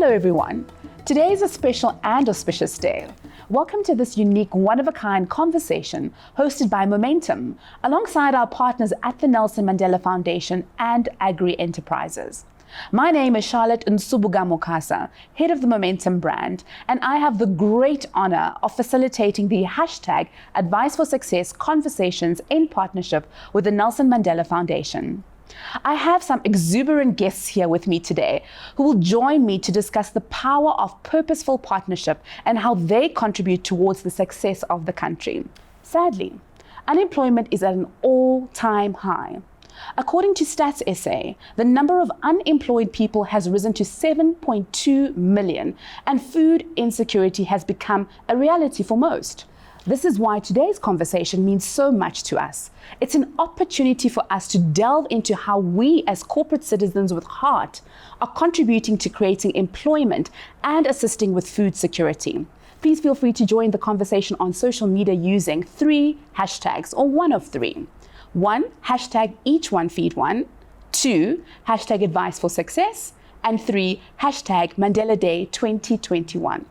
Hello everyone. Today is a special and auspicious day. Welcome to this unique, one-of-a-kind conversation hosted by Momentum, alongside our partners at the Nelson Mandela Foundation and Agri Enterprises. My name is Charlotte Nsubuga-Mokasa, head of the Momentum brand, and I have the great honor of facilitating the hashtag AdviceForSuccess conversations in partnership with the Nelson Mandela Foundation. I have some exuberant guests here with me today who will join me to discuss the power of purposeful partnership and how they contribute towards the success of the country. Sadly, unemployment is at an all-time high. According to Stats SA, the number of unemployed people has risen to 7.2 million, and food insecurity has become a reality for most. This is why today's conversation means so much to us. It's an opportunity for us to delve into how we as corporate citizens with heart are contributing to creating employment and assisting with food security. Please feel free to join the conversation on social media using 3 hashtags, or one of 3. 1, hashtag each one feed one. 2, hashtag AdviceForSuccess. And 3, hashtag Mandela Day 2021.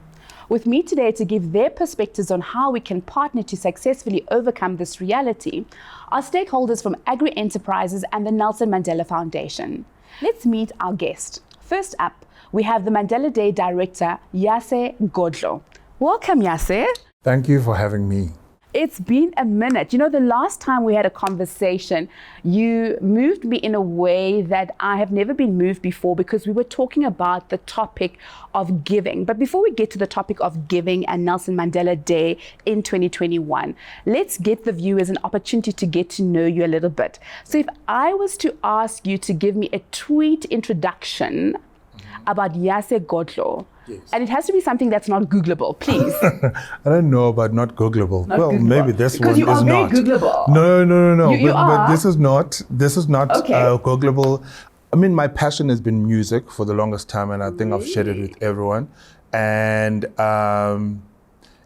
With me today to give their perspectives on how we can partner to successfully overcome this reality are stakeholders from Agri Enterprises and the Nelson Mandela Foundation. Let's meet our guest. First up, we have the Mandela Day Director, Yase Godlo. Welcome, Yase. Thank you for having me. It's been a minute. You know, the last time we had a conversation, you moved me in a way that I have never been moved before, because we were talking about the topic of giving. But before we get to the topic of giving and Nelson Mandela Day in 2021, let's get the viewers an opportunity to get to know you a little bit. So if I was to ask you to give me a tweet introduction about Yase Godlo, yes, and it has to be something that's not Googleable, please. I don't know about not Googleable. Googleable. Maybe this because one you are is very not. Googleable. No. You But this is not okay, Googleable. I mean, my passion has been music for the longest time, and I think I've shared it with everyone. And if I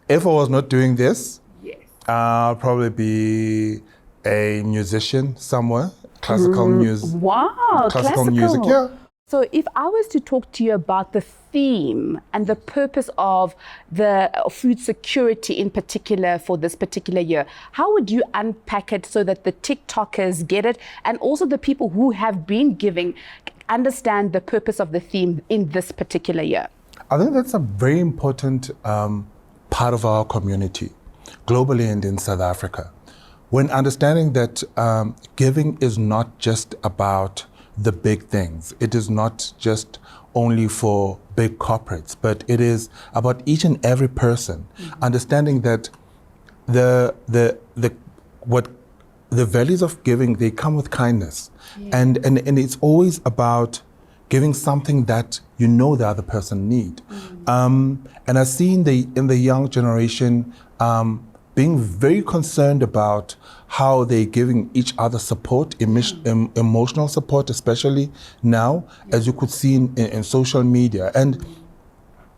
was not doing this, yes, I'll probably be a musician somewhere. Classical music. Wow, classical music. Yeah. So if I was to talk to you about the theme and the purpose of the food security in particular for this particular year, how would you unpack it so that the TikTokers get it, and also the people who have been giving understand the purpose of the theme in this particular year? I think that's a very important part of our community, globally and in South Africa. When understanding that giving is not just about the big things. It is not just only for big corporates, but it is about each and every person. Understanding that the values of giving, they come with kindness. Yeah. And it's always about giving something that you know the other person need. And I see in the young generation being very concerned about how they're giving each other support, emotional support, especially now, as you could see in social media. And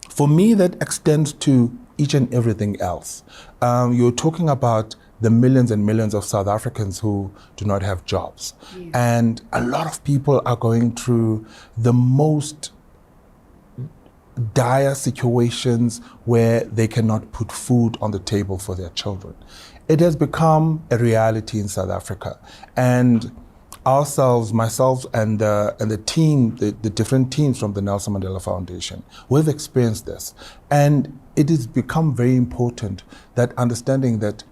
for me, that extends to each and everything else. You're talking about the millions and millions of South Africans who do not have jobs. Yeah. And a lot of people are going through the most dire situations where they cannot put food on the table for their children. It has become a reality in South Africa, and ourselves, myself and the team, the different teams from the Nelson Mandela Foundation, we've experienced this, and it has become very important that understanding that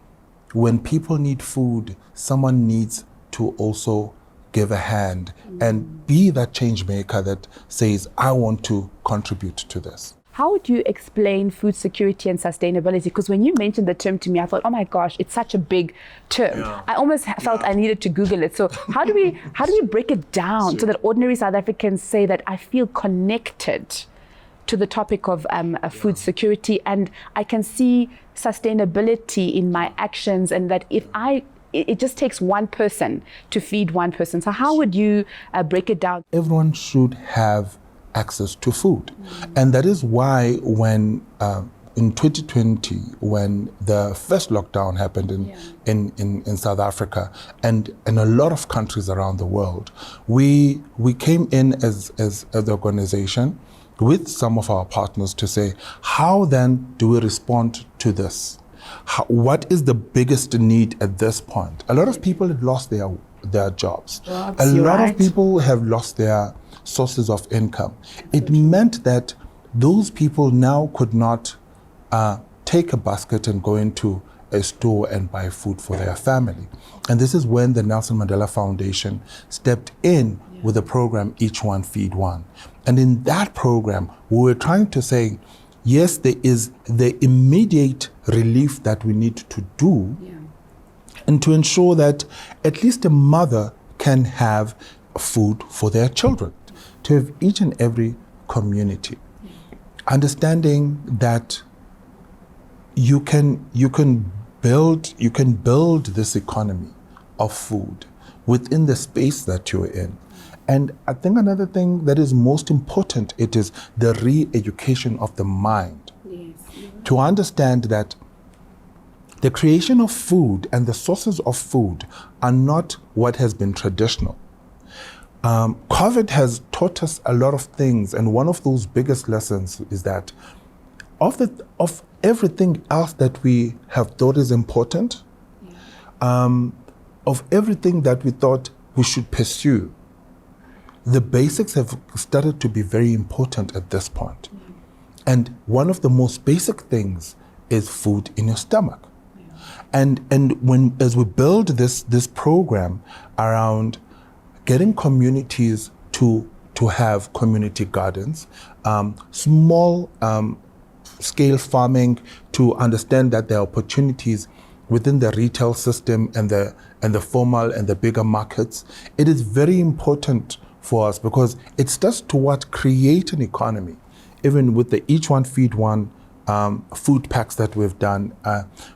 when people need food, someone needs to also give a hand and be that change maker that says, I want to contribute to this. How would you explain food security and sustainability? Because when you mentioned the term to me, I thought, oh my gosh, it's such a big term. Yeah. I almost felt I needed to Google it. So how do we break it down so that ordinary South Africans say that I feel connected to the topic of food security, and I can see sustainability in my actions, and that it just takes one person to feed one person. So how would you break it down? Everyone should have access to food. And that is why when in 2020, when the first lockdown happened in South Africa and in a lot of countries around the world, we came in as an organization with some of our partners to say, how then do we respond to this? What is the biggest need at this point? A lot of people have lost their jobs. A lot of people have lost their sources of income. It meant that those people now could not take a basket and go into a store and buy food for their family. And this is when the Nelson Mandela Foundation stepped in with the program Each One Feed One. And in that program, we were trying to say, yes, there is the immediate relief that we need to do, and to ensure that at least a mother can have food for their children, to have each and every community. Understanding that you can build this economy of food within the space that you're in. And I think another thing that is most important, it is the re-education of the mind. To understand that the creation of food and the sources of food are not what has been traditional. COVID has taught us a lot of things, and one of those biggest lessons is that of everything else that we have thought is important, of everything that we thought we should pursue, the basics have started to be very important at this point. And one of the most basic things is food in your stomach. And as we build this program around getting communities to have community gardens, small scale farming, to understand that there are opportunities within the retail system and the formal and the bigger markets, it is very important for us, because it starts toward create an economy. Even with the Each One Feed One food packs that we've done,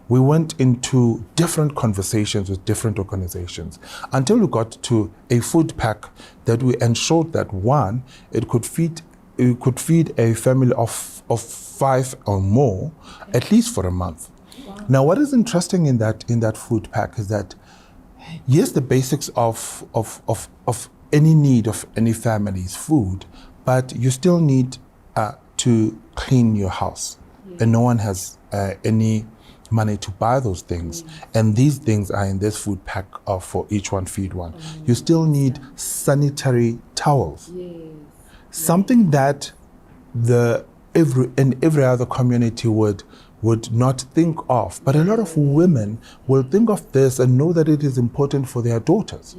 we went into different conversations with different organizations until we got to a food pack that we ensured that, one, it could feed a family of 5 or more, at least for a month. Now, what is interesting in that food pack is that, yes, the basics of any need of any family is food, but you still need to clean your house. And no one has any money to buy those things. And these things are in this food pack for Each One Feed One. You still need sanitary towels. Something that every other community would not think of. But a lot of women will think of this and know that it is important for their daughters.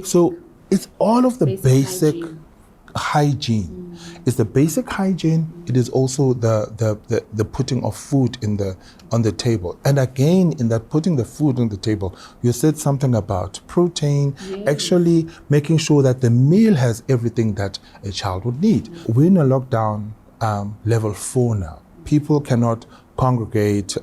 So it's all of the basic hygiene. It's the basic hygiene. It is also the putting of food on the table. And again, in that putting the food on the table, you said something about protein, actually making sure that the meal has everything that a child would need. We're in a lockdown level 4 now. People cannot congregate.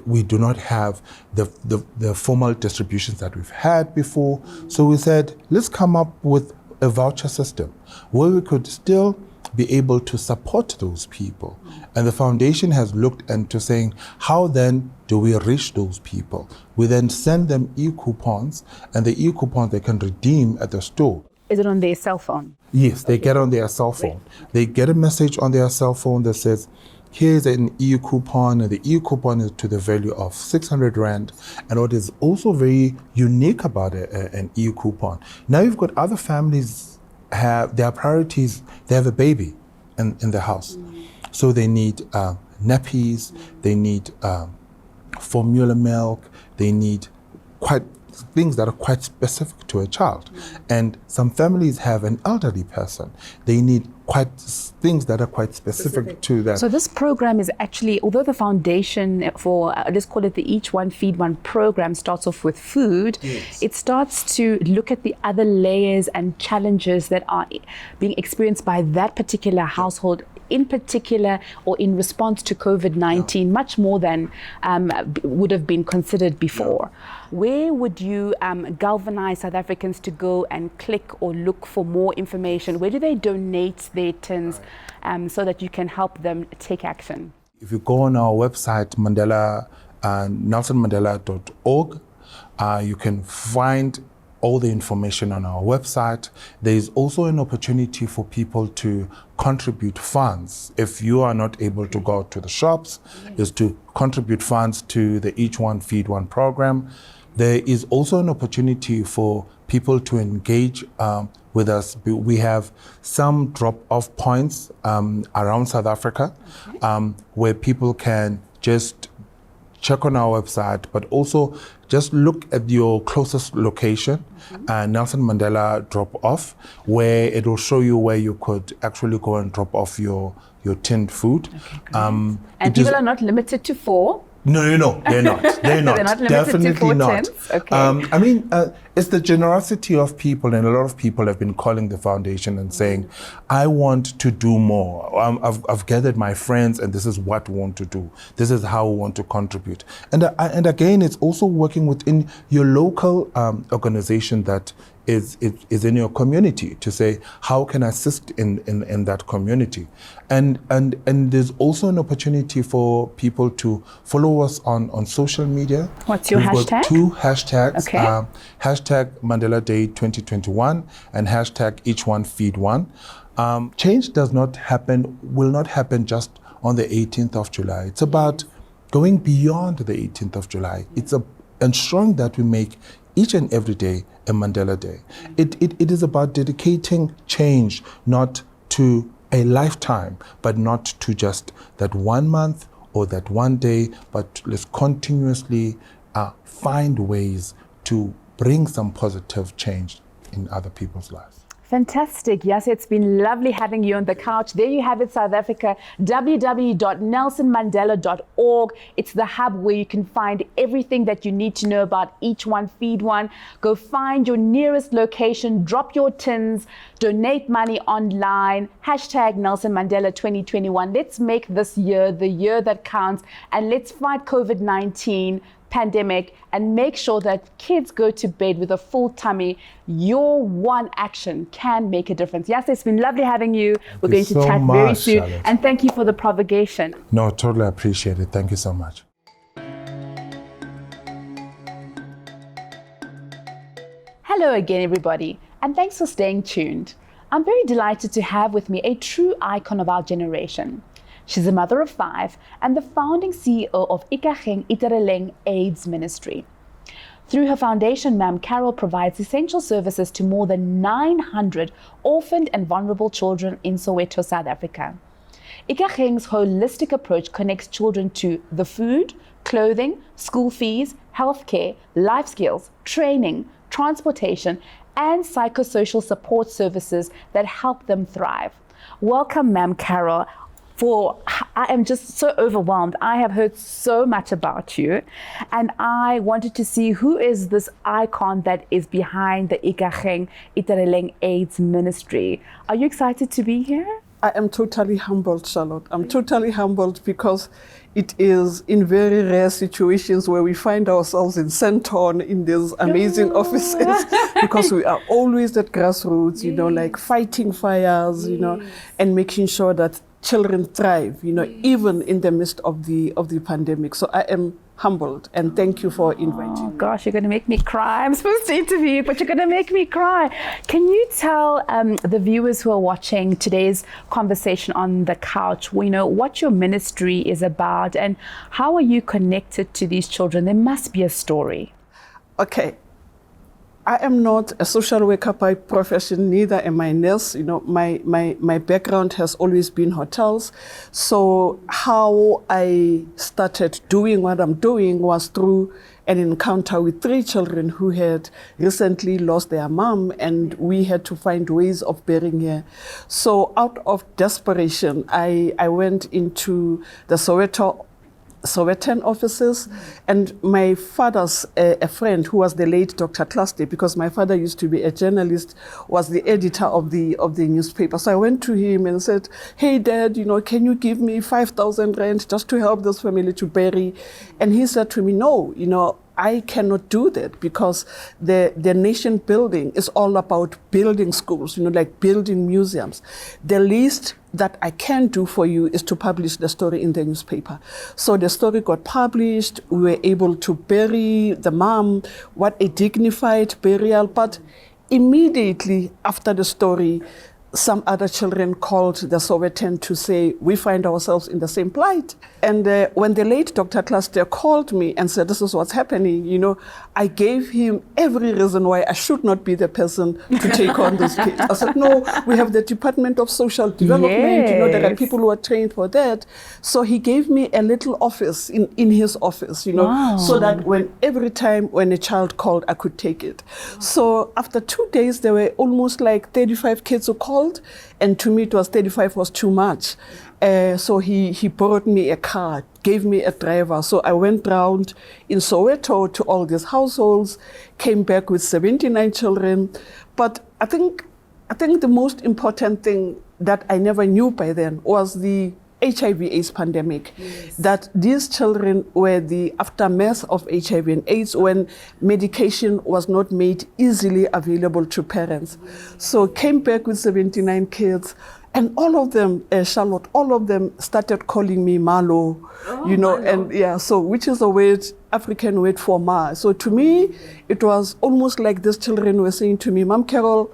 We do not have the formal distributions that we've had before. So we said, let's come up with a voucher system where we could still be able to support those people. And the foundation has looked into saying, how then do we reach those people? We then send them e-coupons, and the e-coupons they can redeem at the store. Is it on their cell phone? Yes, they get on their cell phone. They get a message on their cell phone that says, here's an e-coupon, and the e-coupon is to the value of 600 Rand. And what is also very unique about an e-coupon, now you've got other families have their priorities. They have a baby in the house. So they need nappies, they need formula milk, they need things that are quite specific to a child. And some families have an elderly person. They need things that are quite specific to that. So this program is actually, although the foundation for, let's call it the Each One Feed One program, starts off with food, it starts to look at the other layers and challenges that are being experienced by that particular household, in particular, or in response to COVID-19, much more than would have been considered before. Where would you galvanize South Africans to go and click or look for more information? Where do they donate their tins so that you can help them take action? If you go on our website, nelsonmandela.org, you can find all the information on our website. There is also an opportunity for people to contribute funds. If you are not able to go to the shops, is to contribute funds to the Each One Feed One program. There is also an opportunity for people to engage with us. We have some drop-off points around South Africa, where people can just check on our website, but also just look at your closest location, Nelson Mandela drop-off, where it will show you where you could actually go and drop off your tinned food. And people are not limited to 4? No, they're not. They're not. They're not limited Definitely to 4 not. tins? Okay. It's the generosity of people, and a lot of people have been calling the foundation and saying, I want to do more. I've gathered my friends, and this is what we want to do. This is how we want to contribute. And again, it's also working within your local organization that is in your community to say, how can I assist in that community? And there's also an opportunity for people to follow us on social media. What's your hashtag? We've got 2 hashtags. Okay. Hashtag Mandela Day 2021 and hashtag Each One Feed One. Change will not happen just on the 18th of July. It's about going beyond the 18th of July. It's ensuring that we make each and every day a Mandela Day. It is about dedicating change, not to a lifetime, but not to just that 1 month or that 1 day, but let's continuously find ways to bring some positive change in other people's lives. Fantastic. Yes, it's been lovely having you on the couch. There you have it, South Africa, www.nelsonmandela.org. It's the hub where you can find everything that you need to know about Each One Feed One. Go find your nearest location, drop your tins, donate money online, hashtag Nelson Mandela 2021. Let's make this year the year that counts, and let's fight COVID-19 pandemic and make sure that kids go to bed with a full tummy. Your one action can make a difference. Yes, it's been lovely having you. We're going to chat very soon. Charlotte. And thank you for the provocation. No, totally appreciate it. Thank you so much. Hello again, everybody, and thanks for staying tuned. I'm very delighted to have with me a true icon of our generation. She's a mother of 5 and the founding CEO of Ikageng Itereleng AIDS Ministry. Through her foundation, Ma'am Carol provides essential services to more than 900 orphaned and vulnerable children in Soweto, South Africa. Ikageng's holistic approach connects children to the food, clothing, school fees, healthcare, life skills, training, transportation, and psychosocial support services that help them thrive. Welcome, Ma'am Carol. I am just so overwhelmed. I have heard so much about you, and I wanted to see who is this icon that is behind the Ikageng Itereleng AIDS Ministry. Are you excited to be here? I am totally humbled, Charlotte. I'm totally humbled because it is in very rare situations where we find ourselves in Centon in these amazing offices because we are always at grassroots, like fighting fires, and making sure that children thrive, even in the midst of the pandemic. So I am humbled, and thank you for inviting me. Gosh, you're going to make me cry. I'm supposed to interview you, but you're going to make me cry. Can you tell the viewers who are watching today's conversation on the couch, what your ministry is about and how are you connected to these children? There must be a story. Okay. I am not a social worker by profession, neither am I a nurse. My background has always been hotels. So how I started doing what I'm doing was through an encounter with 3 children who had recently lost their mom, and we had to find ways of burying her. So out of desperation, I went into the Sowetan offices, and my father's a friend who was the late Dr. Cluster, because my father used to be a journalist, was the editor of the newspaper. So I went to him and said, "Hey Dad, can you give me 5,000 rand just to help this family to bury?" And he said to me, "No, I cannot do that because the nation building is all about building schools, like building museums. The least that I can do for you is to publish the story in the newspaper. So the story got published. We were able to bury the mom. What a dignified burial. But immediately after the story, some other children called the Sowetan to say, we find ourselves in the same plight. And when the late Dr. Cluster called me and said, this is what's happening, I gave him every reason why I should not be the person to take on those kids. I said, no, we have the Department of Social Development, Yes. There are people who are trained for that. So he gave me a little office in his office, Wow. so that every time when a child called, I could take it. So after 2 days, there were almost like 35 kids who called. And to me, 35 was too much. So he borrowed me a car, gave me a driver. So I went round in Soweto to all these households, came back with 79 children. But I think the most important thing that I never knew by then was the HIV/AIDS pandemic. Yes. That these children were the aftermath of HIV and AIDS when medication was not made easily available to parents. So came back with 79 kids, and all of them, Charlotte, all of them started calling me Malo, Malo. And yeah, so which is a word, African word for Ma. So to me, it was almost like these children were saying to me, Mom Carol,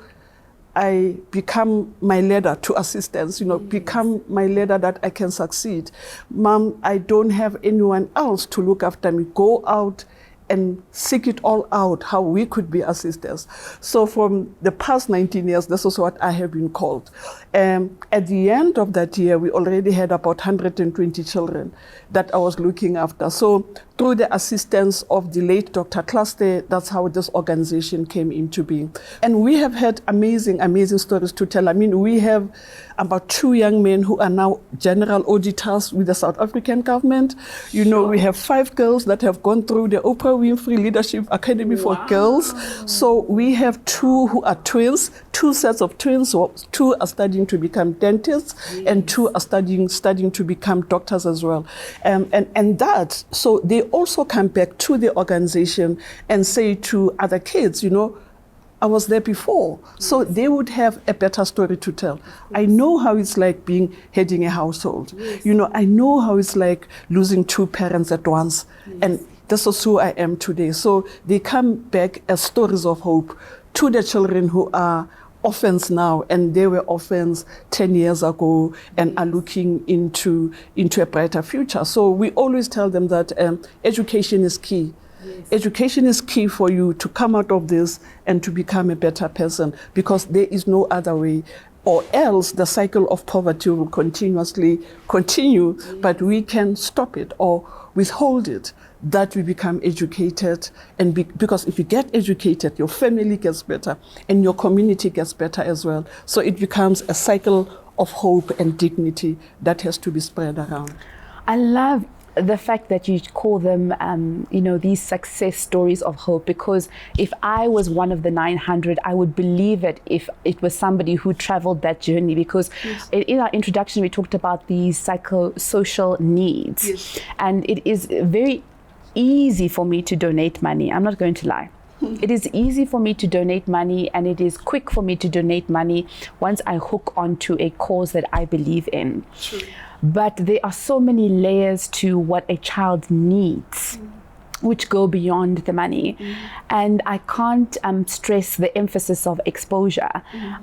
I become my ladder to assistance, become my ladder that I can succeed. Mom, I don't have anyone else to look after me. Go out and seek it all out, how we could be assistants. So from the past 19 years, this is what I have been called. At the end of that year, we already had about 120 children that I was looking after. So through the assistance of the late Dr. Cluster, that's how this organization came into being. And we have had amazing, amazing stories to tell. I mean, we have about 2 young men who are now general auditors with the South African government. We have 5 girls that have gone through the Oprah Winfrey Leadership Academy for Girls. So we have 2 who are twins, 2 sets of twins. So 2 are studying to become dentists, and 2 are studying to become doctors as well. And that, so they also come back to the organization and say to other kids, I was there before. So they would have a better story to tell. I know how it's like heading a household. Yes. I know how it's like losing 2 parents at once. Yes. And this is who I am today. So they come back as stories of hope to the children who are orphans now, and they were orphans 10 years ago and are looking into a brighter future. So we always tell them that education is key. Yes. Education is key for you to come out of this and to become a better person, because there is no other way, or else the cycle of poverty will continuously continue. Yes. But we can stop it or withhold it, that we become educated. And because if you get educated, your family gets better and your community gets better as well. So it becomes a cycle of hope and dignity that has to be spread around. I love the fact that you call them, these success stories of hope, because if I was one of the 900, I would believe it if it was somebody who traveled that journey, because yes. In our introduction, we talked about the psychosocial needs. Yes. And it is very easy for me to donate money. I'm not going to lie. It is easy for me to donate money, and it is quick for me to donate money once I hook onto a cause that I believe in. True. But there are so many layers to what a child needs, which go beyond the money. And I can't stress the emphasis of exposure.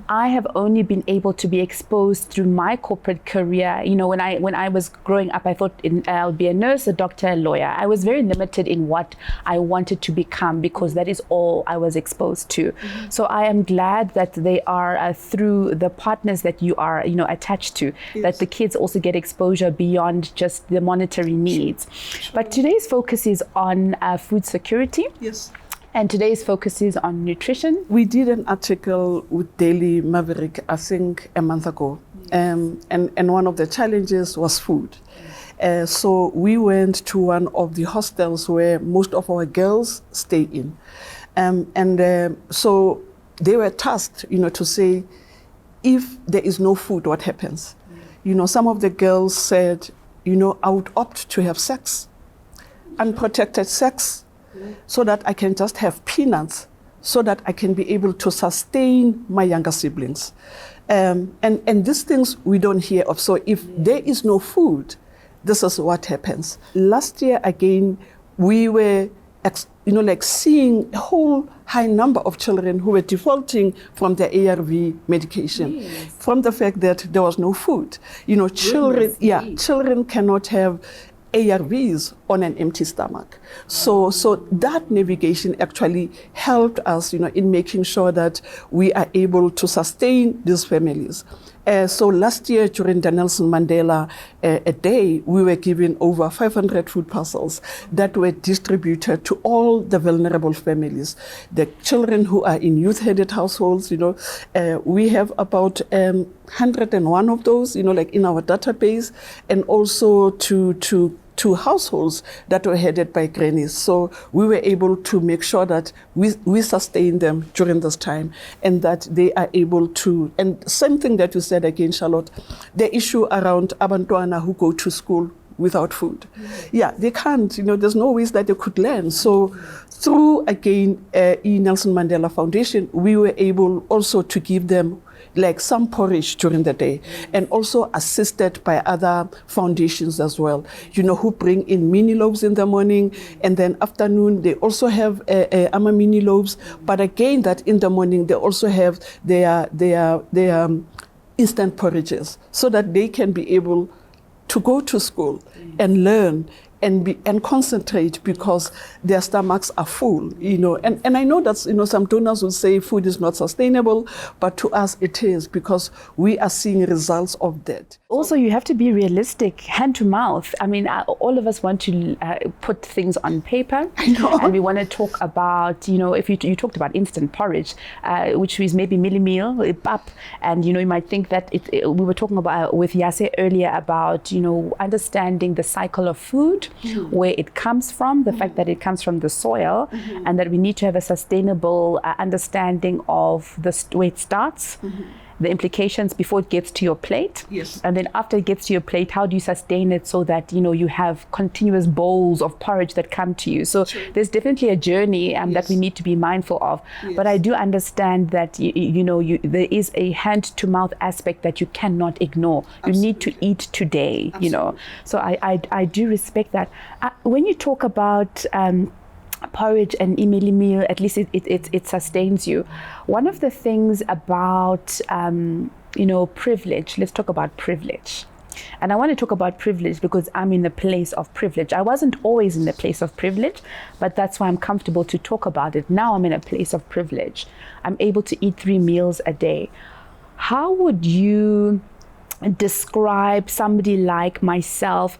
I have only been able to be exposed through my corporate career. When I was growing up, I thought I'll be a nurse, a doctor, a lawyer. I was very limited in what I wanted to become, because that is all I was exposed to. So I am glad that they are through the partners that you are attached to, yes. that the kids also get exposure beyond just the monetary needs. Sure. But today's focus is on food security. Yes. And today's focus is on nutrition. We did an article with Daily Maverick, I think, a month ago. Yes. And one of the challenges was food. So we went to one of the hostels where most of our girls stay in. So they were tasked, to say, if there is no food, what happens? Some of the girls said, I would opt to have sex, unprotected sex, so that I can just have peanuts so that I can be able to sustain my younger siblings. And these things we don't hear of. So if there is no food, this is what happens. Last year, again, we were seeing a whole high number of children who were defaulting from their ARV medication, from the fact that there was no food. Children cannot have ARVs on an empty stomach. So that navigation actually helped us, in making sure that we are able to sustain these families. So last year during the Nelson Mandela a day, we were given over 500 food parcels that were distributed to all the vulnerable families. The children who are in youth-headed households, we have about 101 of those, in our database, and also to households that were headed by grannies. So we were able to make sure that we sustain them during this time and that they are able to, and same thing that you said again, Charlotte, the issue around abantwana who go to school without food. Yeah, they can't, there's no ways that they could learn. So through, again, Nelson Mandela Foundation, we were able also to give them like some porridge during the day, and also assisted by other foundations as well, who bring in mini loaves in the morning, and then afternoon they also have ama mini loaves, but again that in the morning they also have their instant porridges so that they can be able to go to school and learn and concentrate because their stomachs are full, And I know that, some donors will say food is not sustainable, but to us it is because we are seeing results of that. Also, you have to be realistic, hand to mouth. I mean, all of us want to put things on paper. And we want to talk about, if you talked about instant porridge, which is maybe milli meal, pap, and, you might think that we were talking about with Yase earlier about, understanding the cycle of food, where it comes from, the fact that it comes from the soil, and that we need to have a sustainable understanding of where it starts, the implications before it gets to your plate. Yes. And then after it gets to your plate, how do you sustain it so that, you have continuous bowls of porridge that come to you? So there's definitely a journey that we need to be mindful of. Yes. But I do understand that, there is a hand-to-mouth aspect that you cannot ignore. Absolutely. You need to eat today, So I do respect that. When you talk about porridge and emily meal, at least it sustains you. One of the things about privilege, let's talk about privilege. And I want to talk about privilege because I'm in a place of privilege. I wasn't always in a place of privilege, but that's why I'm comfortable to talk about it. Now I'm in a place of privilege. I'm able to eat 3 meals a day. How would you describe somebody like myself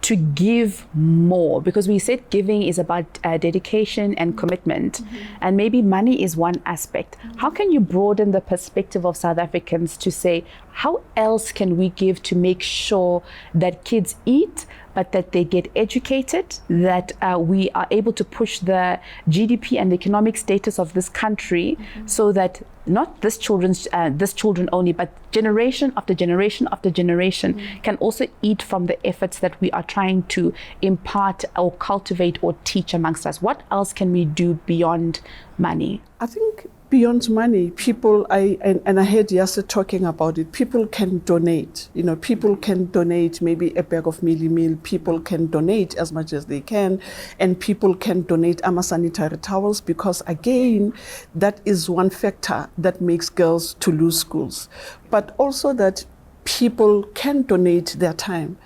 to give more? Because we said giving is about dedication and commitment, and maybe money is one aspect. How can you broaden the perspective of South Africans to say, how else can we give to make sure that kids eat, but that they get educated, that we are able to push the GDP and the economic status of this country, so that not this children only, but generation after generation after generation can also eat from the efforts that we are trying to impart or cultivate or teach amongst us? What else can we do beyond money? I think beyond money, people, I heard Yase talking about it, people can donate. People can donate maybe a bag of milli meal, people can donate as much as they can, and people can donate sanitary towels, because again, that is one factor that makes girls to lose schools. But also that people can donate their time.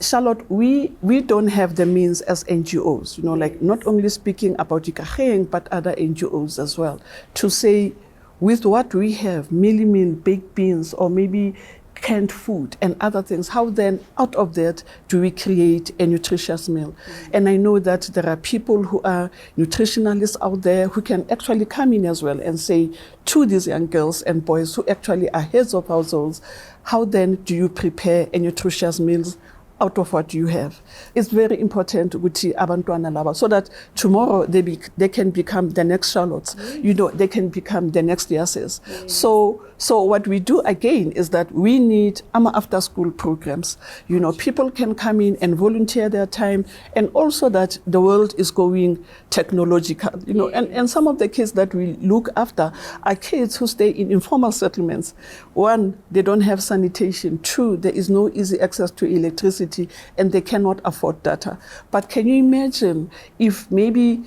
Charlotte, we don't have the means as NGOs, not only speaking about Ikageng, but other NGOs as well, to say, with what we have, milli meal, baked beans, or maybe canned food and other things, how then out of that do we create a nutritious meal? And I know that there are people who are nutritionalists out there who can actually come in as well and say to these young girls and boys who actually are heads of households, how then do you prepare a nutritious meal out of what you have. It's very important ukuthi abantwana laba, so that tomorrow they can become the next Charlottes. They can become the next Yasses. So what we do again is that we need after school programs. People can come in and volunteer their time, and also that the world is going technological. And some of the kids that we look after are kids who stay in informal settlements. One, they don't have sanitation. Two, there is no easy access to electricity, and they cannot afford data. But can you imagine if maybe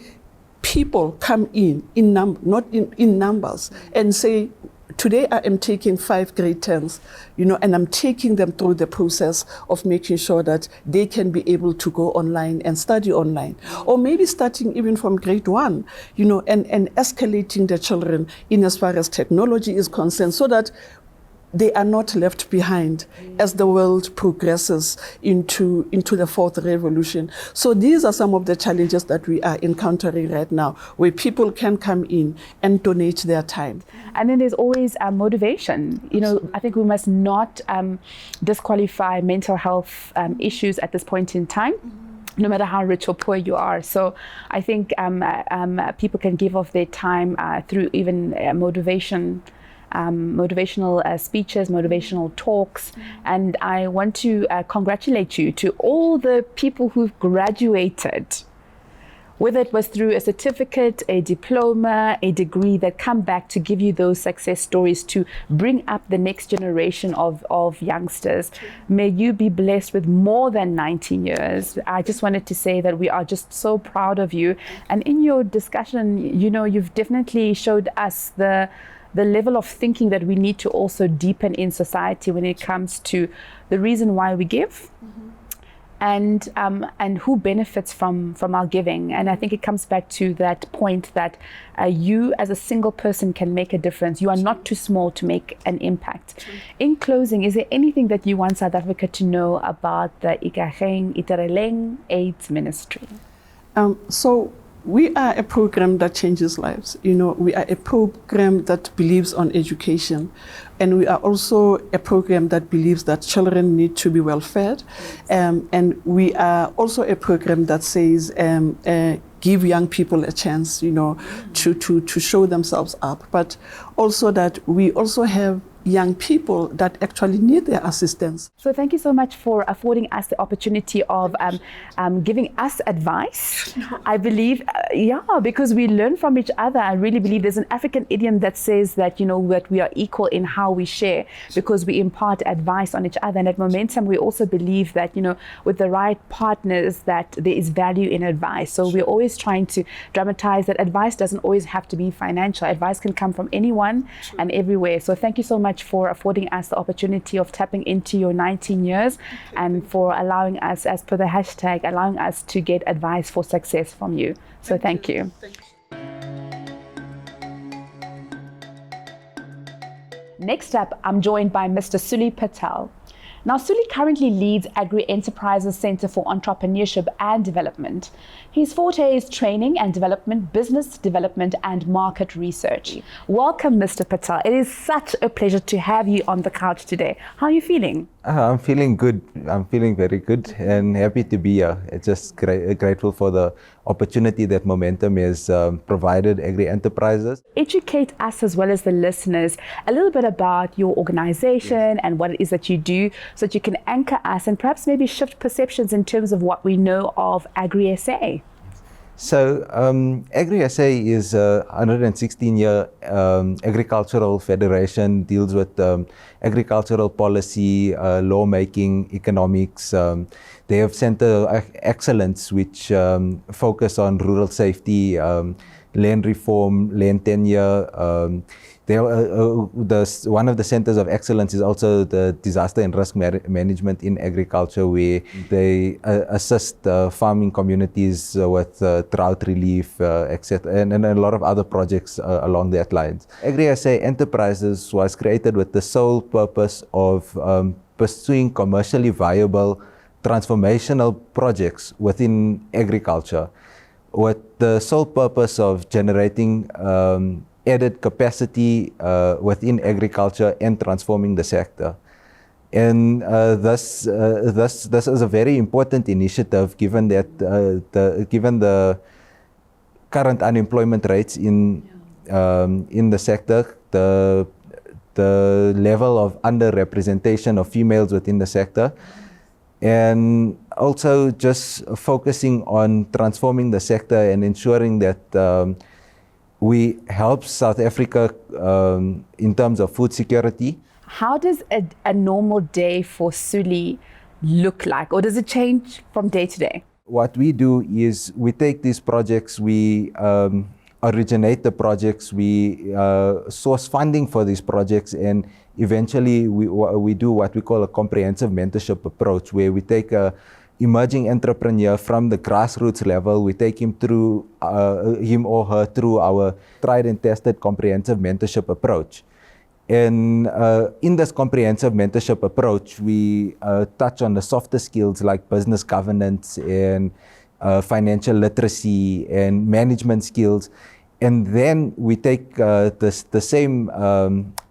people come not in numbers, and say, today I am taking 5 grade 10s, and I'm taking them through the process of making sure that they can be able to go online and study online. Or maybe starting even from grade 1, and escalating the children in as far as technology is concerned, so that they are not left behind as the world progresses into the fourth revolution. So these are some of the challenges that we are encountering right now, where people can come in and donate their time. And then there's always motivation. I think we must not disqualify mental health issues at this point in time, no matter how rich or poor you are. So I think people can give of their time through even motivational speeches, motivational talks. And I want to congratulate you to all the people who've graduated, whether it was through a certificate, a diploma, a degree, that come back to give you those success stories to bring up the next generation of youngsters. May you be blessed with more than 19 years. I just wanted to say that we are just so proud of you. And in your discussion, you've definitely showed us the level of thinking that we need to also deepen in society when it comes to the reason why we give, and who benefits from our giving. And I think it comes back to that point that you as a single person can make a difference. You are not too small to make an impact. In closing, is there anything that you want South Africa to know about the Ikageng Itereleng AIDS Ministry? So we are a program that changes lives. We are a program that believes on education. And we are also a program that believes that children need to be well fed. And we are also a program that says, give young people a chance, to show themselves up. But also that we also have young people that actually need their assistance. So thank you so much for affording us the opportunity of giving us advice. I believe, because we learn from each other. I really believe there's an African idiom that says that, that we are equal in how we share, because we impart advice on each other. And at Momentum, we also believe that, with the right partners, that there is value in advice. So we're always trying to dramatize that advice doesn't always have to be financial. Advice can come from anyone and everywhere. So thank you so much for affording us the opportunity of tapping into your 19 years and for allowing us, as per the hashtag, allowing us to get advice for success from you. So thank you. Next up, I'm joined by Mr. Suli Patel. Now, Suli currently leads Agri Enterprises Center for Entrepreneurship and Development. His forte is training and development, business development, and market research. Welcome, Mr. Patel. It is such a pleasure to have you on the couch today. How are you feeling? I'm feeling good. I'm feeling very good and happy to be here. It's just grateful for the opportunity that Momentum has provided Agri Enterprises. Educate us as well as the listeners a little bit about your organization and what it is that you do, so that you can anchor us and perhaps maybe shift perceptions in terms of what we know of Agri SA. So Agri SA is a 116-year agricultural federation, deals with agricultural policy, lawmaking, economics. They have center of excellence which focus on rural safety, land reform, land tenure. One of the centers of excellence is also the disaster and risk management in agriculture, where they assist farming communities with drought relief, etc., and a lot of other projects along that lines. Agri SA Enterprises was created with the sole purpose of pursuing commercially viable transformational projects within agriculture, with the sole purpose of generating added capacity within agriculture and transforming the sector. And this is a very important initiative, given that given the current unemployment rates in the sector, the level of underrepresentation of females within the sector, and also just focusing on transforming the sector and ensuring that we help South Africa in terms of food security. How does a normal day for Suli look like, or does it change from day to day? What we do is we take these projects, we originate the projects, we source funding for these projects, and eventually we do what we call a comprehensive mentorship approach, where we take a emerging entrepreneur from the grassroots level, we take him through him or her through our tried and tested comprehensive mentorship approach. And in this comprehensive mentorship approach, we touch on the softer skills like business governance and financial literacy and management skills. And then we take the same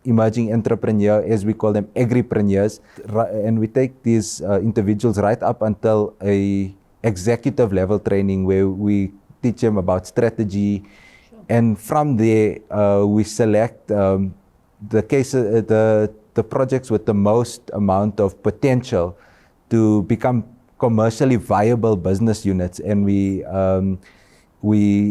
emerging entrepreneur, as we call them, agripreneurs, and we take these individuals right up until a executive level training where we teach them about strategy. Sure. And from there, we select the projects with the most amount of potential to become commercially viable business units, and we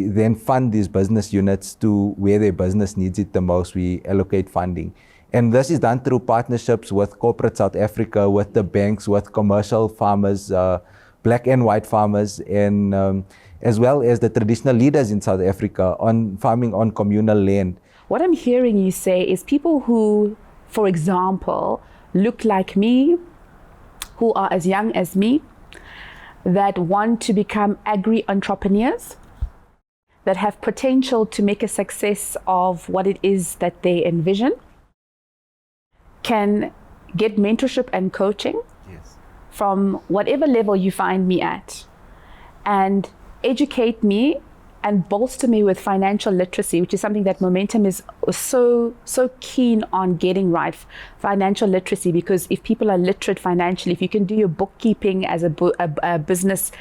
then fund these business units to where their business needs it the most. We allocate funding, and this is done through partnerships with corporate South Africa, with the banks, with commercial farmers, black and white farmers, and as well as the traditional leaders in South Africa on farming on communal land. What I'm hearing you say is people who, for example, look like me, who are as young as me, that want to become agri-entrepreneurs, that have potential to make a success of what it is that they envision, can get mentorship and coaching. Yes. From whatever level you find me at, and educate me and bolster me with financial literacy, which is something that Momentum is so keen on getting right. Financial literacy, because if people are literate financially, if you can do your bookkeeping as a business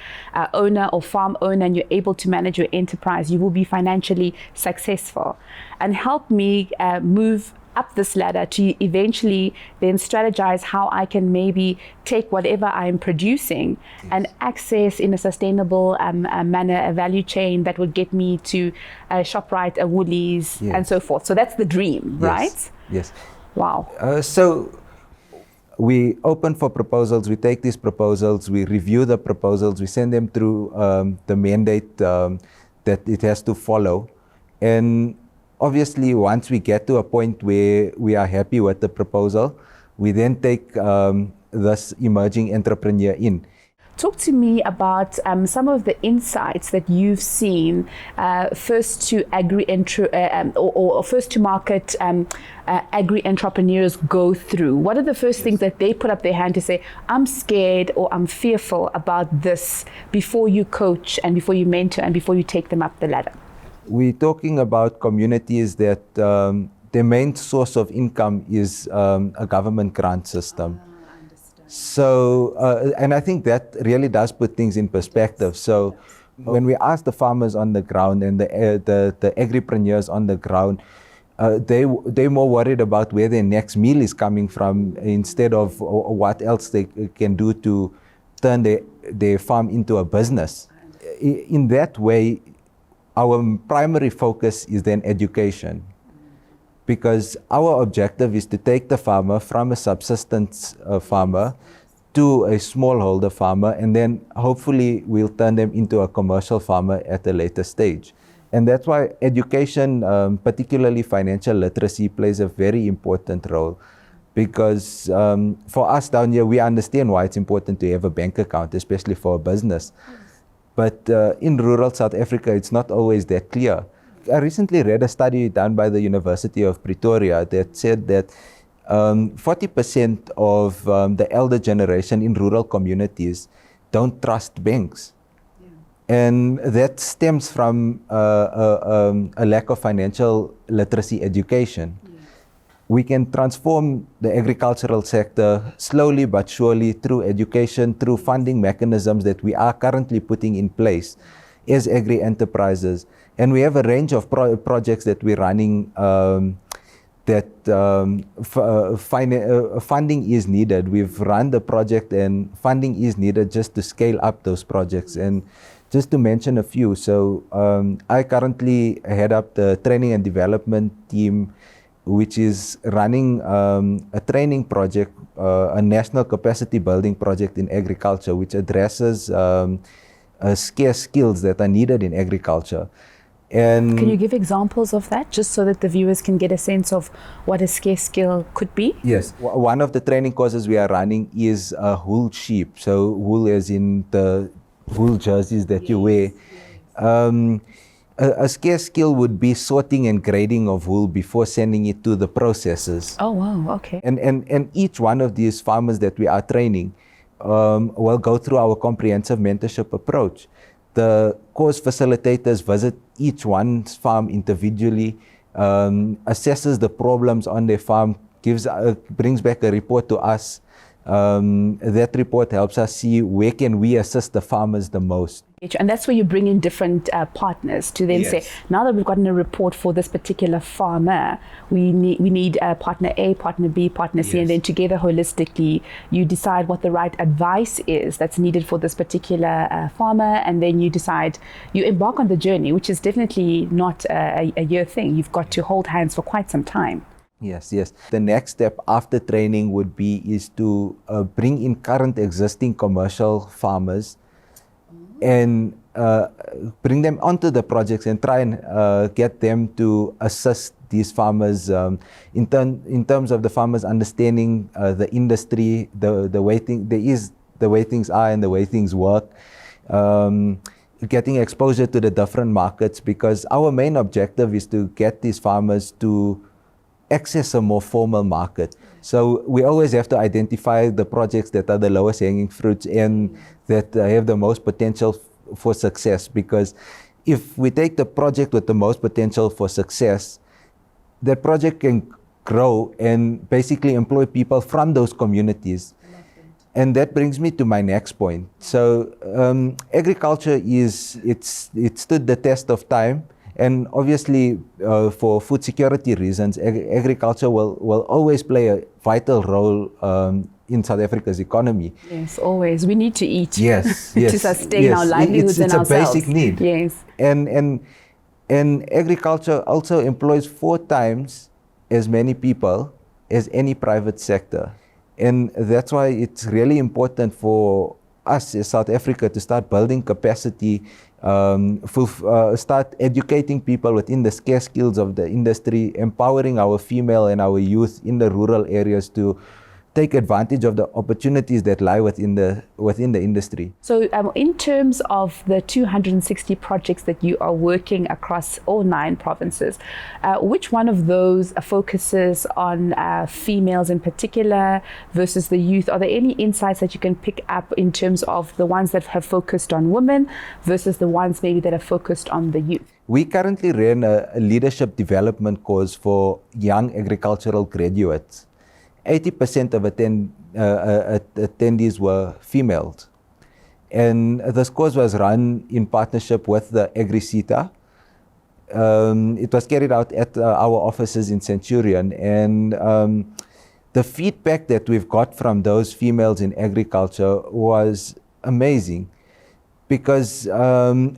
owner or farm owner, and you're able to manage your enterprise, you will be financially successful. And help me move up this ladder to eventually then strategize how I can maybe take whatever I'm producing, yes, and access in a sustainable manner a value chain that would get me to a ShopRite, a Woolies, yes, and so forth. So that's the dream, yes, right? Yes. Wow. So we open for proposals, we take these proposals, we review the proposals, we send them through the mandate that it has to follow. And obviously, once we get to a point where we are happy with the proposal, we then take this emerging entrepreneur in. Talk to me about some of the insights that you've seen first to or first to market agri-entrepreneurs go through. What are the first, yes, things that they put up their hand to say, I'm scared or I'm fearful about this, before you coach and before you mentor and before you take them up the ladder? We're talking about communities that their main source of income is a government grant system. So, and I think that really does put things in perspective. So, when we ask the farmers on the ground and the agripreneurs on the ground, they're more worried about where their next meal is coming from instead of what else they can do to turn their farm into a business. In that way, our primary focus is then education, because our objective is to take the farmer from a subsistence farmer to a smallholder farmer, and then hopefully we'll turn them into a commercial farmer at a later stage. And that's why education, particularly financial literacy, plays a very important role, because for us down here, we understand why it's important to have a bank account, especially for a business. But in rural South Africa, it's not always that clear. I recently read a study done by the University of Pretoria that said that 40% of the elder generation in rural communities don't trust banks. Yeah. And that stems from a lack of financial literacy education. Yeah. we can transform the agricultural sector slowly but surely through education, through funding mechanisms that we are currently putting in place as agri-enterprises. And we have a range of projects that we're running funding is needed. We've run the project and funding is needed just to scale up those projects. And just to mention a few, so I currently head up the training and development team, which is running a training project, a national capacity building project in agriculture, which addresses scarce skills that are needed in agriculture. And can you give examples of that, just so that the viewers can get a sense of what a scarce skill could be? Yes. One of the training courses we are running is wool sheep. So wool as in the wool jerseys that you wear. A scarce skill would be sorting and grading of wool before sending it to the processors. Oh, wow, okay. And each one of these farmers that we are training will go through our comprehensive mentorship approach. The course facilitators visit each one's farm individually, assesses the problems on their farm, brings back a report to us. That report helps us see where can we assist the farmers the most. And that's where you bring in different partners to then say, now that we've gotten a report for this particular farmer, we need partner A, partner B, partner C, and then together holistically, you decide what the right advice is that's needed for this particular farmer, and then you embark on the journey, which is definitely not a year thing. You've got to hold hands for quite some time. Yes. The next step after training is to bring in current existing commercial farmers and bring them onto the projects and try and get them to assist these farmers in terms of the farmers understanding the industry, the way things are and the way things work, getting exposure to the different markets, because our main objective is to get these farmers to access a more formal market. So we always have to identify the projects that are the lowest hanging fruits and that have the most potential for success, because if we take the project with the most potential for success, that project can grow and basically employ people from those communities. And that brings me to my next point. So agriculture it stood the test of time. And obviously, for food security reasons, agriculture will always play a vital role in South Africa's economy. Yes, always. We need to eat yes, to sustain our livelihoods and ourselves. It's a basic need. Yes. And agriculture also employs 4 times as many people as any private sector. And that's why it's really important for us as South Africa to start building capacity, start educating people within the scarce skills of the industry, empowering our female and our youth in the rural areas to take advantage of the opportunities that lie within the industry. So in terms of the 260 projects that you are working across all 9 provinces, which one of those focuses on females in particular versus the youth? Are there any insights that you can pick up in terms of the ones that have focused on women versus the ones maybe that are focused on the youth? We currently ran a leadership development course for young agricultural graduates. 80% of attendees were females. And this course was run in partnership with the AgriCita. It was carried out at our offices in Centurion. And the feedback that we've got from those females in agriculture was amazing, because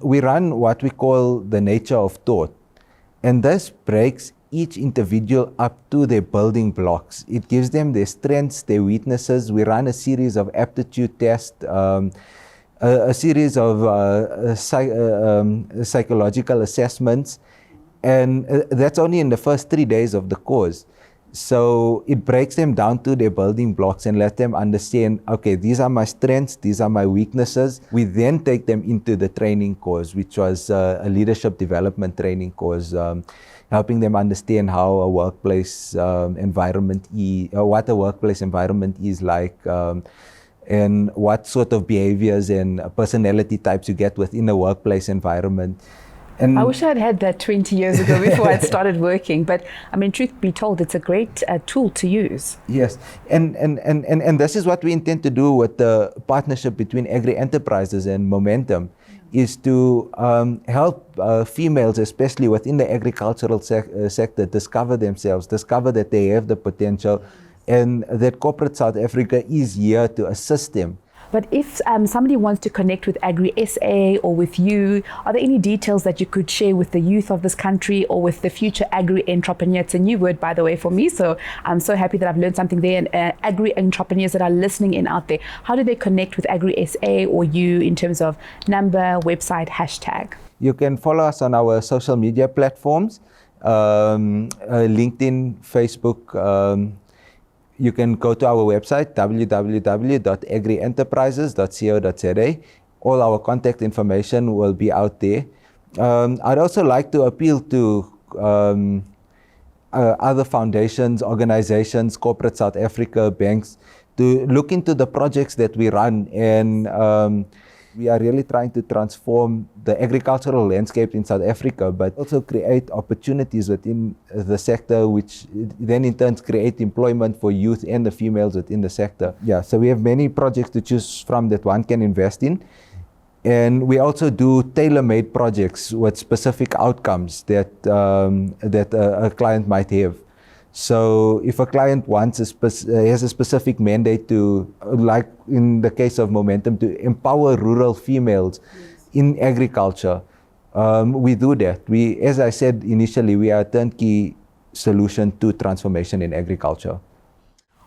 we run what we call the nature of thought. And this breaks each individual up to their building blocks. It gives them their strengths, their weaknesses. We run a series of aptitude tests, a series of psychological assessments, and that's only in the first 3 days of the course. So it breaks them down to their building blocks and let them understand, okay, these are my strengths, these are my weaknesses. We then take them into the training course, which was a leadership development training course, helping them understand how a workplace environment what a workplace environment is like, and what sort of behaviors and personality types you get within a workplace environment. And I wish I'd had that 20 years ago before I'd started working. But I mean, truth be told, it's a great tool to use. Yes, and this is what we intend to do with the partnership between Agri Enterprises and Momentum, is to help females, especially within the agricultural sector, discover themselves, discover that they have the potential, and that corporate South Africa is here to assist them. But if somebody wants to connect with Agri SA or with you, are there any details that you could share with the youth of this country or with the future agri entrepreneur? It's a new word, by the way, for me. So I'm so happy that I've learned something there. And agri entrepreneurs that are listening in out there, how do they connect with Agri SA or you in terms of number, website, hashtag? You can follow us on our social media platforms, LinkedIn, Facebook. You can go to our website, www.agrienterprises.co.za. All our contact information will be out there. I'd also like to appeal to other foundations, organizations, corporate South Africa, banks, to look into the projects that we run. And we are really trying to transform the agricultural landscape in South Africa, but also create opportunities within the sector, which then in turn create employment for youth and the females within the sector. Yeah, so we have many projects to choose from that one can invest in. And we also do tailor-made projects with specific outcomes that a client might have. So if a client wants has a specific mandate to, like in the case of Momentum, to empower rural females in agriculture, we do that. As I said initially, we are a turnkey solution to transformation in agriculture.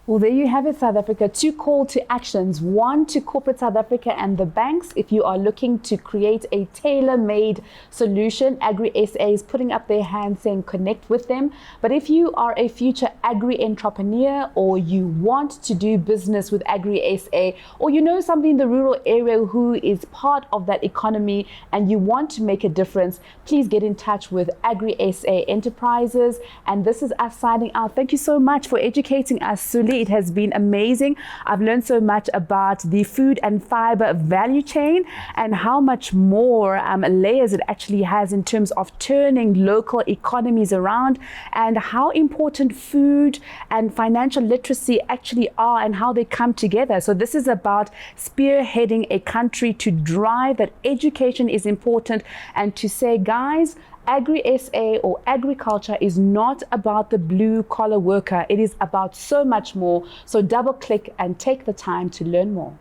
Well, there you have it, South Africa. 2 call to actions. 1 to corporate South Africa and the banks. If you are looking to create a tailor-made solution, Agri SA is putting up their hand saying connect with them. But if you are a future agri entrepreneur or you want to do business with Agri SA, or you know somebody in the rural area who is part of that economy and you want to make a difference, please get in touch with Agri SA Enterprises. And this is us signing out. Thank you so much for educating us, Suli. It has been amazing. I've learned so much about the food and fiber value chain and how much more layers it actually has in terms of turning local economies around, and how important food and financial literacy actually are and how they come together. So this is about spearheading a country to drive that education is important and to say, guys, Agri SA or agriculture is not about the blue collar worker. It is about so much more. So double click and take the time to learn more.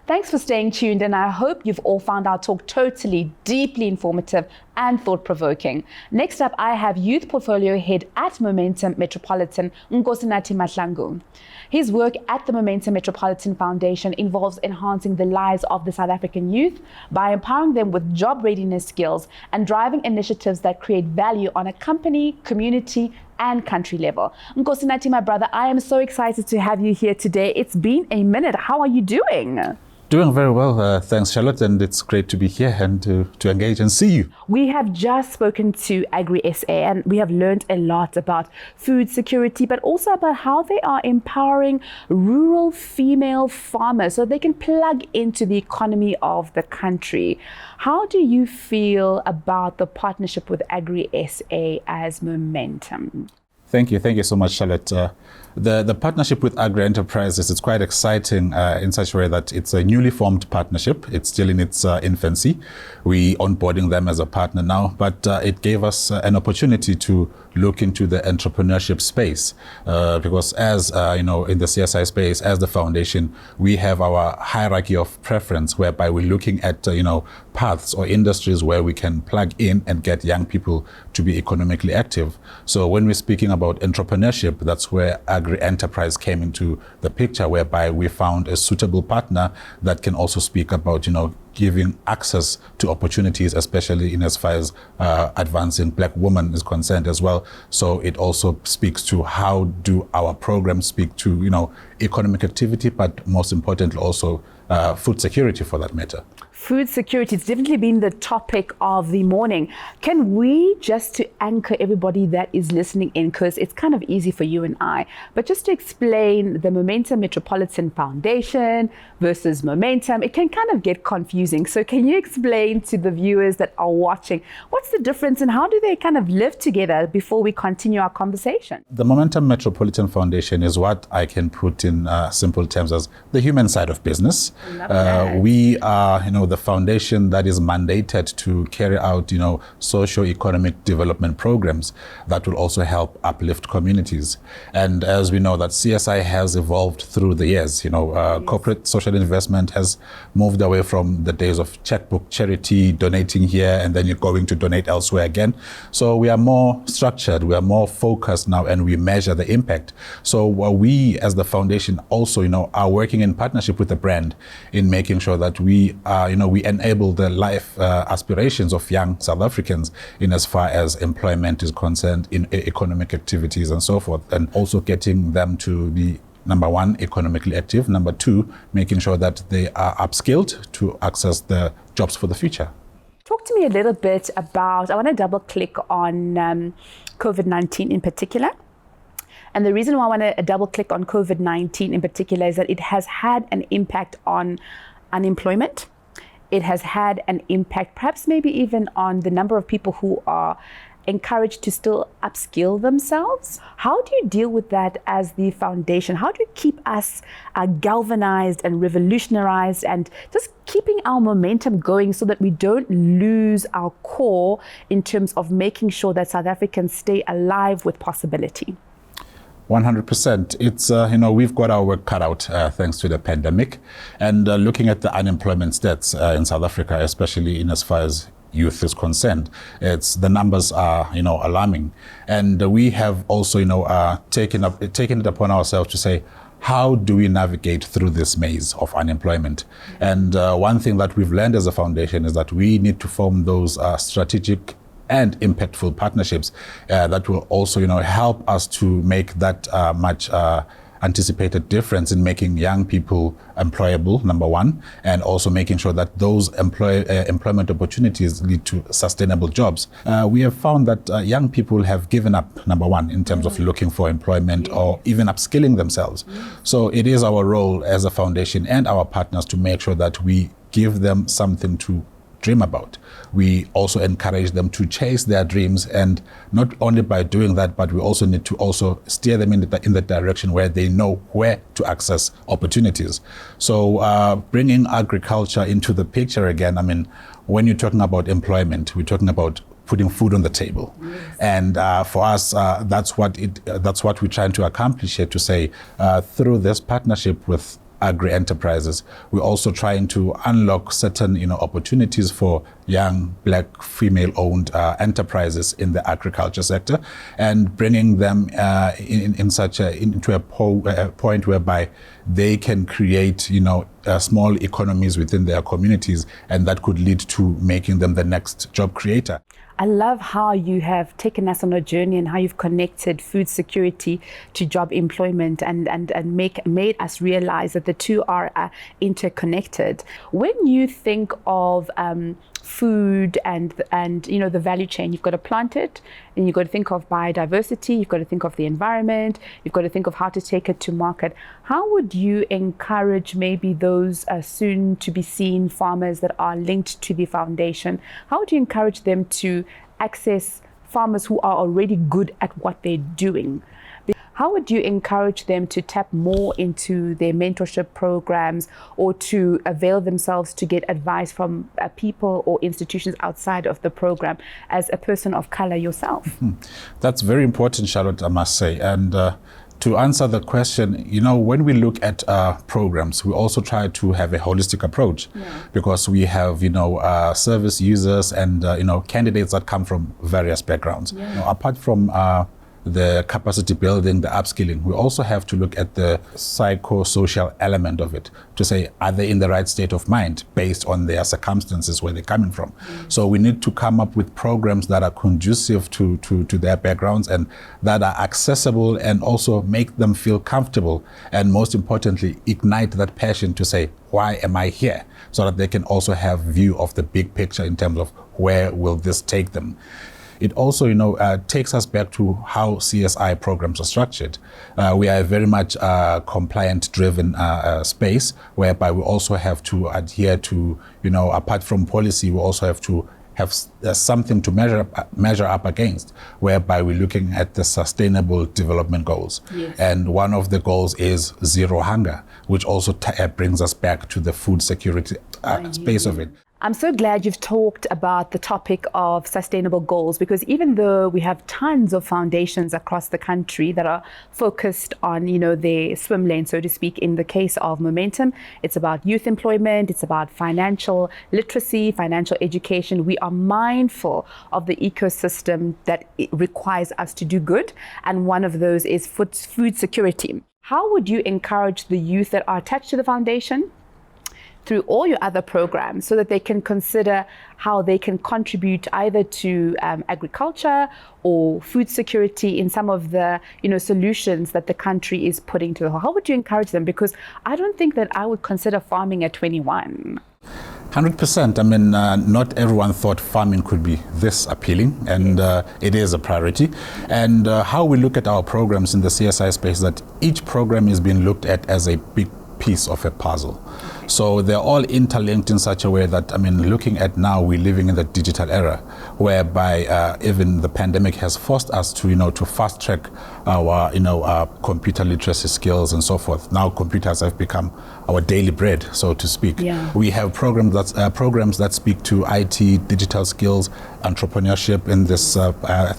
Thanks for staying tuned, and I hope you've all found our talk totally, deeply informative and thought-provoking. Next up, I have Youth Portfolio Head at Momentum Metropolitan, Nkosinathi Mahlangu. His work at the Momentum Metropolitan Foundation involves enhancing the lives of the South African youth by empowering them with job readiness skills and driving initiatives that create value on a company, community, and country level. Nkosinathi, my brother, I am so excited to have you here today. It's been a minute. How are you doing? Doing very well, thanks Charlotte, and it's great to be here and to engage and see you. We have just spoken to Agri SA and we have learned a lot about food security, but also about how they are empowering rural female farmers so they can plug into the economy of the country. How do you feel about the partnership with Agri SA as Momentum? Thank you so much, Charlotte. The partnership with Agri Enterprises is quite exciting in such a way that it's a newly formed partnership. It's still in its infancy. We onboarding them as a partner now, but it gave us an opportunity to look into the entrepreneurship space because as in the CSI space, as the foundation, we have our hierarchy of preference whereby we're looking at paths or industries where we can plug in and get young people to be economically active. So when we're speaking about entrepreneurship, that's where Agri Enterprise came into the picture, whereby we found a suitable partner that can also speak about, giving access to opportunities, especially in as far as advancing Black women is concerned as well. So it also speaks to how do our programs speak to, economic activity, but most importantly also food security for that matter. Food security, it's definitely been the topic of the morning. Can we, just to anchor everybody that is listening in, because it's kind of easy for you and I, but just to explain the Momentum Metropolitan Foundation versus Momentum, it can kind of get confusing. So can you explain to the viewers that are watching, what's the difference and how do they kind of live together before we continue our conversation? The Momentum Metropolitan Foundation is what I can put in simple terms as the human side of business. We are, the foundation that is mandated to carry out, socio-economic development programs that will also help uplift communities. And as we know that CSI has evolved through the years, corporate social investment has moved away from the days of checkbook charity, donating here, and then you're going to donate elsewhere again. So we are more structured, we are more focused now, and we measure the impact. So we as the foundation also, are working in partnership with the brand in making sure that we we enable the life aspirations of young South Africans in as far as employment is concerned, in economic activities and so forth, and also getting them to be, number one, economically active, number two, making sure that they are upskilled to access the jobs for the future. Talk to me a little bit about, I want to double click on COVID-19 in particular. And the reason why I want to double click on COVID-19 in particular is that it has had an impact on unemployment. It has had an impact, perhaps maybe even on the number of people who are encouraged to still upskill themselves. How do you deal with that as the foundation? How do you keep us galvanized and revolutionized and just keeping our momentum going so that we don't lose our core in terms of making sure that South Africans stay alive with possibility? 100%. It's, we've got our work cut out thanks to the pandemic. And looking at the unemployment stats in South Africa, especially in as far as youth is concerned, the numbers are, alarming. And we have also, taken it upon ourselves to say, how do we navigate through this maze of unemployment? And one thing that we've learned as a foundation is that we need to form those strategic and impactful partnerships that will also, help us to make that much anticipated difference in making young people employable, number one, and also making sure that those employment opportunities lead to sustainable jobs. We have found that young people have given up, number one, in terms of looking for employment or even upskilling themselves. So it is our role as a foundation and our partners to make sure that we give them something to dream about. We also encourage them to chase their dreams, and not only by doing that, but we also need to also steer them in the direction where they know where to access opportunities. So bringing agriculture into the picture again, when you're talking about employment, we're talking about putting food on the table. Yes. And for us, that's what we're trying to accomplish here, to say through this partnership with agri-enterprises, we're also trying to unlock certain opportunities for young Black female-owned enterprises in the agriculture sector, and bringing them into a point whereby they can create small economies within their communities, and that could lead to making them the next job creator. I love how you have taken us on a journey and how you've connected food security to job employment and made us realize that the two are interconnected. When you think of food and the value chain, you've got to plant it, and you've got to think of biodiversity, you've got to think of the environment, you've got to think of how to take it to market. How would you encourage maybe those soon to be seen farmers that are linked to the foundation? How would you encourage them to access farmers who are already good at what they're doing? How would you encourage them to tap more into their mentorship programs, or to avail themselves to get advice from people or institutions outside of the program, as a person of color yourself? That's very important, Charlotte, I must say. And to answer the question, when we look at programs, we also try to have a holistic approach, because we have, service users and, candidates that come from various backgrounds. Apart from the capacity building, the upskilling, we also have to look at the psychosocial element of it to say, are they in the right state of mind based on their circumstances, where they're coming from? So we need to come up with programs that are conducive to their backgrounds and that are accessible and also make them feel comfortable. And most importantly, ignite that passion to say, why am I here? So that they can also have view of the big picture in terms of where will this take them. It also, takes us back to how CSI programs are structured. We are very much compliant-driven space, whereby we also have to adhere to, apart from policy, we also have to have something to measure up against, whereby we're looking at the Sustainable Development Goals. Yes. And one of the goals is zero hunger, which also brings us back to the food security space of it. I'm so glad you've talked about the topic of sustainable goals, because even though we have tons of foundations across the country that are focused on, their swim lane, so to speak, in the case of Momentum, it's about youth employment, it's about financial literacy, financial education. We are mindful of the ecosystem that it requires us to do good. And one of those is food security. How would you encourage the youth that are attached to the foundation through all your other programs so that they can consider how they can contribute either to agriculture or food security in some of the solutions that the country is putting to the whole? How would you encourage them? Because I don't think that I would consider farming at 21. 100%. I mean, not everyone thought farming could be this appealing, and it is a priority. And how we look at our programs in the CSI space, that each program is being looked at as a big piece of a puzzle. So they're all interlinked in such a way that, looking at now, we're living in the digital era, whereby even the pandemic has forced us to, to fast track our, our computer literacy skills and so forth. Now computers have become our daily bread, so to speak. Yeah. We have programs that speak to IT, digital skills, entrepreneurship in this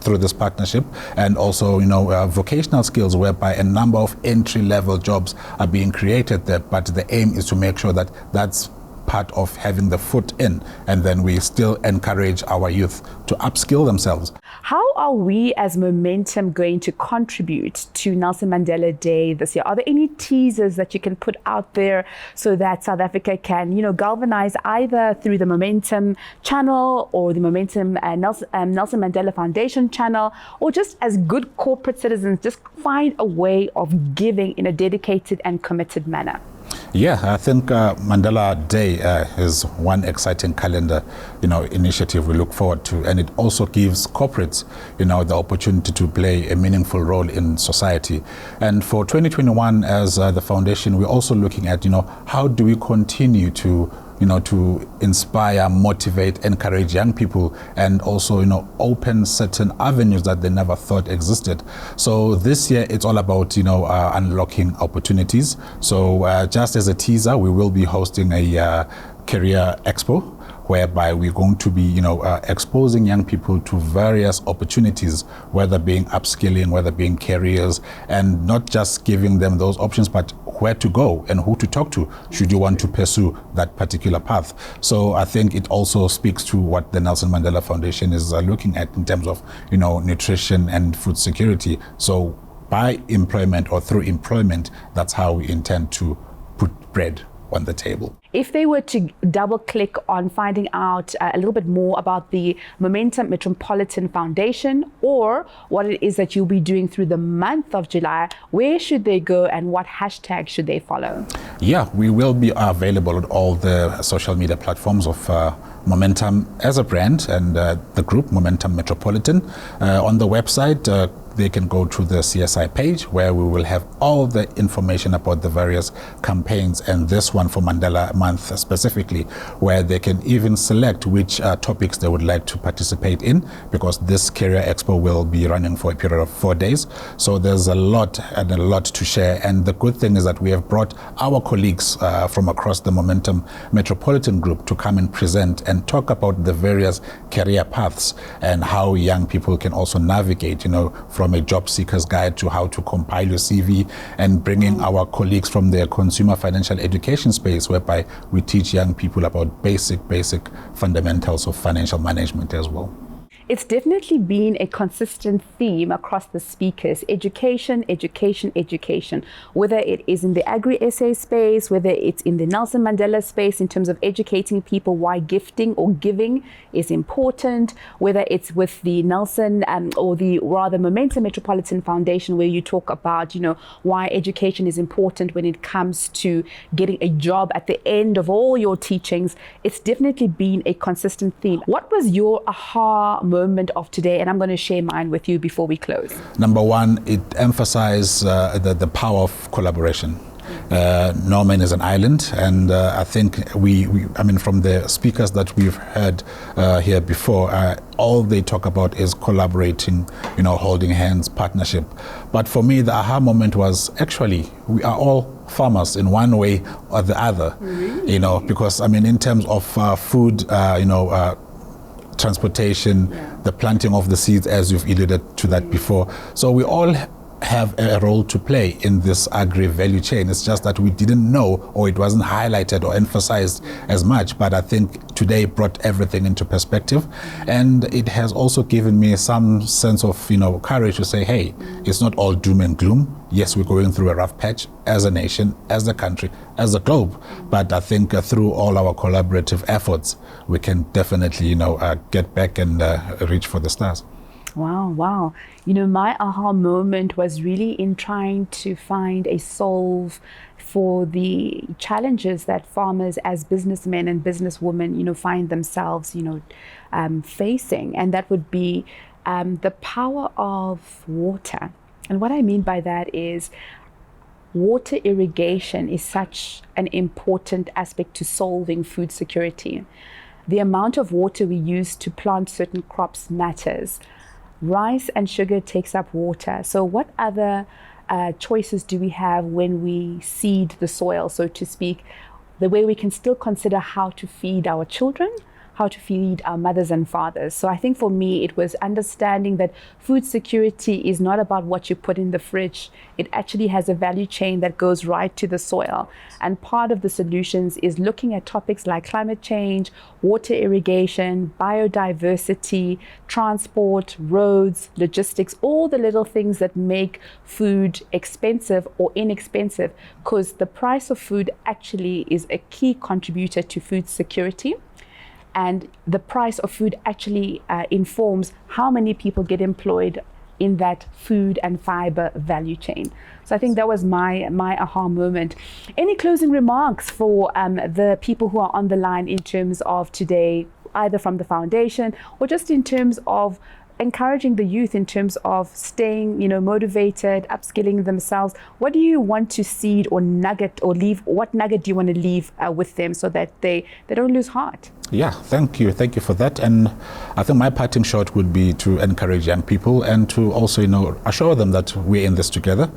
through this partnership, and also vocational skills, whereby a number of entry-level jobs are being created there. But the aim is to make sure that that's part of having the foot in, and then we still encourage our youth to upskill themselves. How are we as Momentum going to contribute to Nelson Mandela Day this year? Are there any teasers that you can put out there so that South Africa can, galvanize either through the Momentum channel or the Momentum Nelson Mandela Foundation channel, or just as good corporate citizens, just find a way of giving in a dedicated and committed manner? Yeah, I think Mandela Day is one exciting calendar, initiative we look forward to, and it also gives corporates, the opportunity to play a meaningful role in society. And for 2021, as the foundation, we're also looking at, how do we continue to inspire, motivate, encourage young people, and also, open certain avenues that they never thought existed. So this year, it's all about, unlocking opportunities. So just as a teaser, we will be hosting a career expo, whereby we're going to be, exposing young people to various opportunities, whether being upskilling, whether being careers, and not just giving them those options, but where to go and who to talk to should you want to pursue that particular path. So I think it also speaks to what the Nelson Mandela Foundation is looking at in terms of, nutrition and food security. So by employment or through employment, that's how we intend to put bread on the table. If they were to double click on finding out a little bit more about the Momentum Metropolitan Foundation or what it is that you'll be doing through the month of July, where should they go and what hashtag should they follow? Yeah, we will be available on all the social media platforms of Momentum as a brand and the group Momentum Metropolitan. On the website, they can go to the CSI page where we will have all the information about the various campaigns, and this one for Mandela Month specifically, where they can even select which topics they would like to participate in, because this Career Expo will be running for a period of 4 days. So there's a lot to share, and the good thing is that we have brought our colleagues from across the Momentum Metropolitan Group to come and present and talk about the various career paths and how young people can also navigate, from a job seeker's guide to how to compile your CV, and bringing our colleagues from the consumer financial education space, whereby we teach young people about basic fundamentals of financial management as well. It's definitely been a consistent theme across the speakers: education, education, education. Whether it is in the agri-SA space, whether it's in the Nelson Mandela space in terms of educating people why gifting or giving is important, whether it's with the Nelson or the rather Momentum Metropolitan Foundation, where you talk about, why education is important when it comes to getting a job at the end of all your teachings. It's definitely been a consistent theme. What was your aha moment of today? And I'm going to share mine with you before we close. Number one, it emphasized the power of collaboration. No man is an island, and I think from the speakers that we've heard here before, all they talk about is collaborating, holding hands, partnership. But for me, the aha moment was actually we are all farmers in one way or the other, because in terms of food, transportation, the planting of the seeds, as you've alluded to that before. So we all have a role to play in this agri-value chain. It's just that we didn't know, or it wasn't highlighted or emphasized as much, but I think today brought everything into perspective. And it has also given me some sense of, courage to say, hey, it's not all doom and gloom. Yes, we're going through a rough patch as a nation, as a country, as a globe. But I think through all our collaborative efforts, we can definitely, get back and reach for the stars. Wow. My aha moment was really in trying to find a solve for the challenges that farmers as businessmen and businesswomen, find themselves, facing. And that would be the power of water. And what I mean by that is water irrigation is such an important aspect to solving food security. The amount of water we use to plant certain crops matters. Rice and sugar takes up water. So what other choices do we have when we seed the soil, so to speak, the way we can still consider how to feed our children, how to feed our mothers and fathers? So I think for me, it was understanding that food security is not about what you put in the fridge. It actually has a value chain that goes right to the soil. And part of the solutions is looking at topics like climate change, water irrigation, biodiversity, transport, roads, logistics, all the little things that make food expensive or inexpensive, because the price of food actually is a key contributor to food security. And the price of food actually informs how many people get employed in that food and fiber value chain. So I think that was my aha moment. Any closing remarks for the people who are on the line in terms of today, either from the foundation or just in terms of encouraging the youth in terms of staying, motivated, upskilling themselves? What do you want to seed or nugget or leave? What nugget do you want to leave with them so that they don't lose heart? Yeah, thank you for that. And I think my parting shot would be to encourage young people and to also, assure them that we're in this together.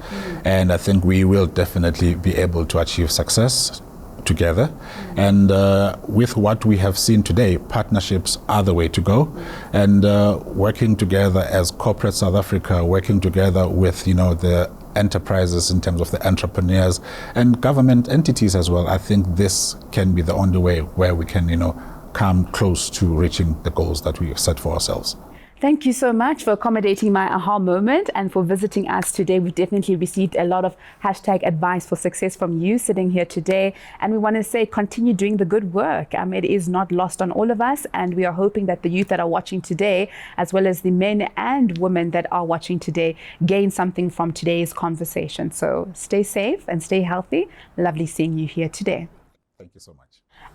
And I think we will definitely be able to achieve success together. And with what we have seen today, partnerships are the way to go. And working together as corporate South Africa, working together with, the enterprises in terms of the entrepreneurs and government entities as well, I think this can be the only way where we can, come close to reaching the goals that we have set for ourselves. Thank you so much for accommodating my aha moment and for visiting us today. We've definitely received a lot of #AdviceForSuccess from you sitting here today. And we want to say continue doing the good work. It is not lost on all of us. And we are hoping that the youth that are watching today, as well as the men and women that are watching today, gain something from today's conversation. So stay safe and stay healthy. Lovely seeing you here today. Thank you so much.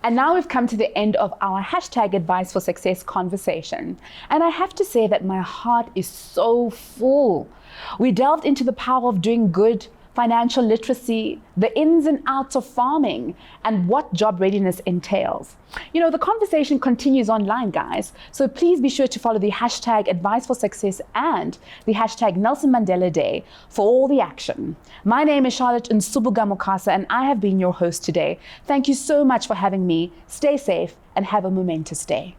And now we've come to the end of our #AdviceForSuccess conversation. And I have to say that my heart is so full. We delved into the power of doing good, financial literacy, the ins and outs of farming, and what job readiness entails. The conversation continues online, guys. So please be sure to follow the #AdviceForSuccess and the #Nelson Mandela Day for all the action. My name is Charlotte Nsubuga Mukasa, and I have been your host today. Thank you so much for having me. Stay safe and have a momentous day.